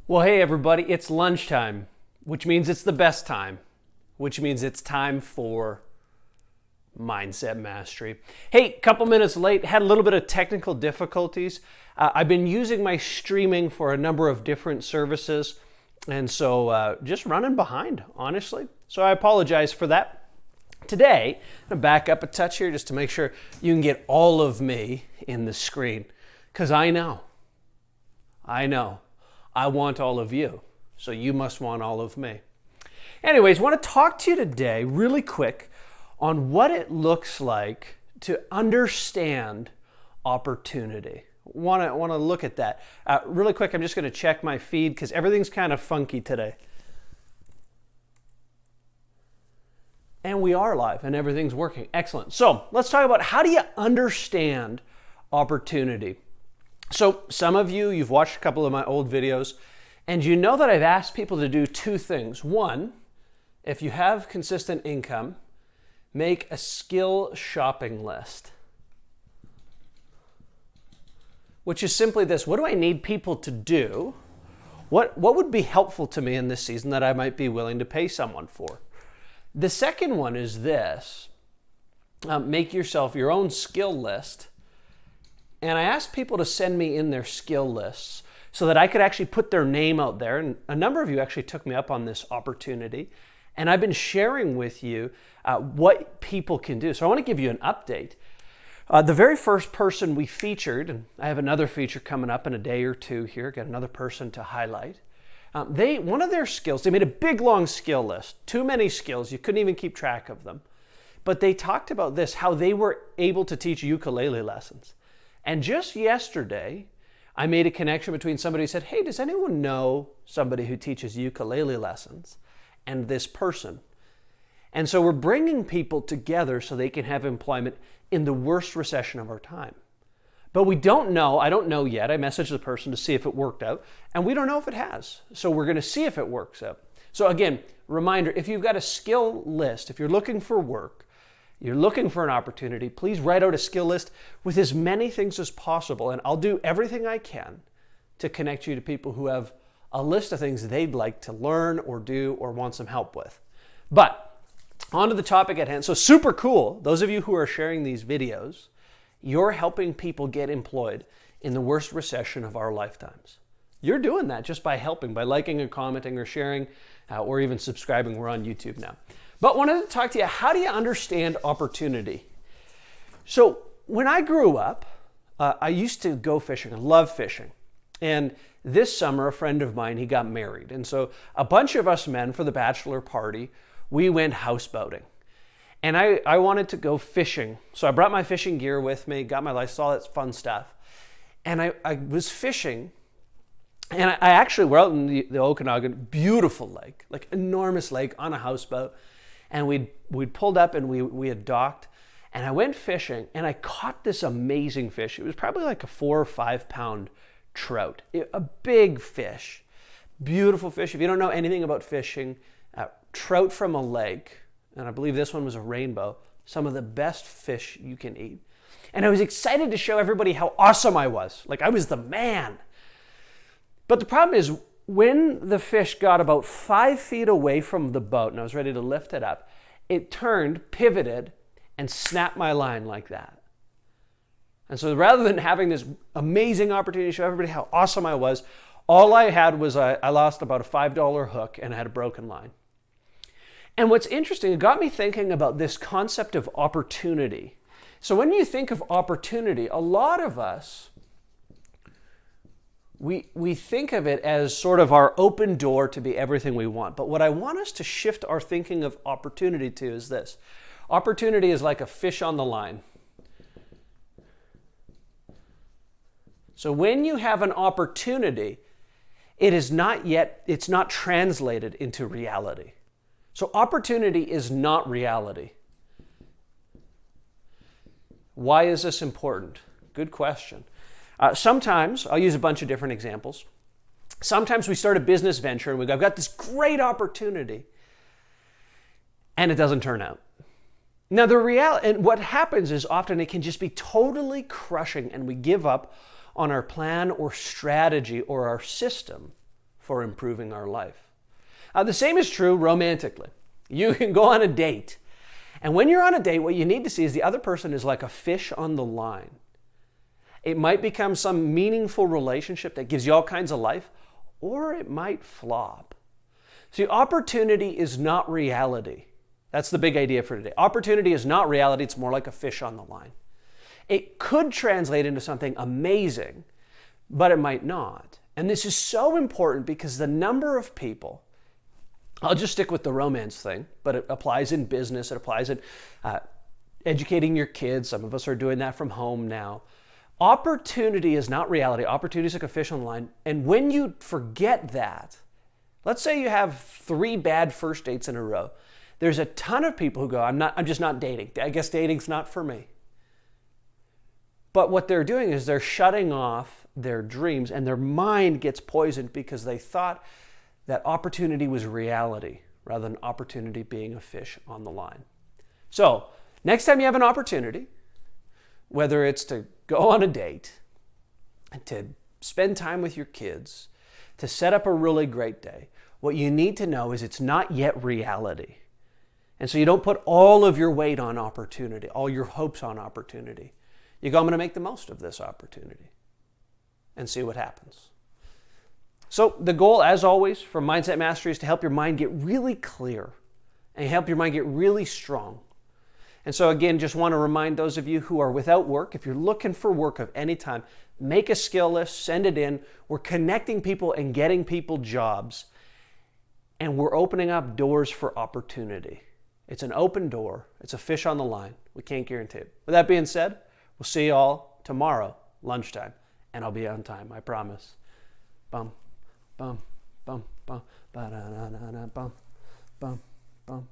Well, hey everybody, it's lunchtime, which means it's the best time, which means it's time for Mindset Mastery. Hey, couple minutes late, had a little bit of technical difficulties. I've been using my streaming for a number of different services, and so just running behind, honestly. So I apologize for that. Today, I'm gonna back up a touch here just to make sure you can get all of me in the screen, because I know, I want all of you, so you must want all of me. Anyways, I want to talk to you today really quick on what it looks like to understand opportunity. Want to look at that. Really quick, I'm just going to check my feed because everything's kind of funky today. And we are live and everything's working. Excellent. So let's talk about how do you understand opportunity. So some of you, you've watched a couple of my old videos, and you know that I've asked people to do two things. One, if you have consistent income, make a skill shopping list, which is simply this: what do I need people to do? What would be helpful to me in this season that I might be willing to pay someone for? The second one is this: make yourself your own skill list. And I asked people to send me in their skill lists so that I could actually put their name out there. And a number of you actually took me up on this opportunity. And I've been sharing with you what people can do. So I want to give you an update. The very first person we featured, and I have another feature coming up in a day or two here, got another person to highlight. One of their skills, they made a big long skill list, too many skills, you couldn't even keep track of them. But they talked about this, how they were able to teach ukulele lessons. And just yesterday, I made a connection between somebody who said, hey, does anyone know somebody who teaches ukulele lessons, and this person? And so we're bringing people together so they can have employment in the worst recession of our time. But we don't know, I don't know yet. I messaged the person to see if it worked out, and we don't know if it has. So we're going to see if it works out. So again, reminder, if you've got a skill list, if you're looking for work, you're looking for an opportunity, please write out a skill list with as many things as possible, and I'll do everything I can to connect you to people who have a list of things they'd like to learn or do or want some help with. But on to the topic at hand. So super cool. Those of you who are sharing these videos, you're helping people get employed in the worst recession of our lifetimes. You're doing that just by helping, by liking and commenting or sharing or even subscribing. We're on YouTube now. But wanted to talk to you, how do you understand opportunity? So when I grew up, I used to go fishing. I love fishing. And this summer, a friend of mine, he got married. And so a bunch of us men for the bachelor party, we went houseboating. And I wanted to go fishing. So I brought my fishing gear with me, got my license, all that fun stuff. And I was fishing. And I actually, we're out in the Okanagan, beautiful lake, like enormous lake on a houseboat. And we'd pulled up and we had docked, and I went fishing and I caught this amazing fish. It was probably like a 4 or 5 pound trout, a big fish, beautiful fish. If you don't know anything about fishing, trout from a lake, and I believe this one was a rainbow, some of the best fish you can eat. And I was excited to show everybody how awesome I was. Like I was the man. But the problem is, when the fish got about 5 feet away from the boat and I was ready to lift it up, it turned, pivoted, and snapped my line like that. And so rather than having this amazing opportunity to show everybody how awesome I was, all I had was I lost about a $5 hook and I had a broken line. And what's interesting, it got me thinking about this concept of opportunity. So when you think of opportunity, a lot of us, we think of it as sort of our open door to be everything we want. But what I want us to shift our thinking of opportunity to is this. Opportunity is like a fish on the line. So when you have an opportunity, it's not translated into reality. So opportunity is not reality. Why is this important? Good question. Sometimes, I'll use a bunch of different examples. Sometimes we start a business venture and I've got this great opportunity and it doesn't turn out. Now, the reality, and what happens is often it can just be totally crushing, and we give up on our plan or strategy or our system for improving our life. The same is true romantically. You can go on a date, and when you're on a date, what you need to see is the other person is like a fish on the line. It might become some meaningful relationship that gives you all kinds of life, or it might flop. See, opportunity is not reality. That's the big idea for today. Opportunity is not reality, it's more like a fish on the line. It could translate into something amazing, but it might not. And this is so important because the number of people, I'll just stick with the romance thing, but it applies in business, it applies in educating your kids. Some of us are doing that from home now. Opportunity is not reality. Opportunity is like a fish on the line. And when you forget that, let's say you have 3 bad first dates in a row. There's a ton of people who go, I'm just not dating. I guess dating's not for me. But what they're doing is they're shutting off their dreams, and their mind gets poisoned because they thought that opportunity was reality rather than opportunity being a fish on the line. So next time you have an opportunity, whether it's to go on a date, to spend time with your kids, to set up a really great day, what you need to know is it's not yet reality. And so you don't put all of your weight on opportunity, all your hopes on opportunity. You go, I'm going to make the most of this opportunity and see what happens. So the goal, as always, for Mindset Mastery is to help your mind get really clear and help your mind get really strong. And so again, just want to remind those of you who are without work, if you're looking for work of any time, make a skill list, send it in. We're connecting people and getting people jobs, and we're opening up doors for opportunity. It's an open door. It's a fish on the line. We can't guarantee it. With that being said, we'll see you all tomorrow, lunchtime, and I'll be on time, I promise. Bum, bum, bum, bum, ba-da-da-da-da, bum, bum, bum.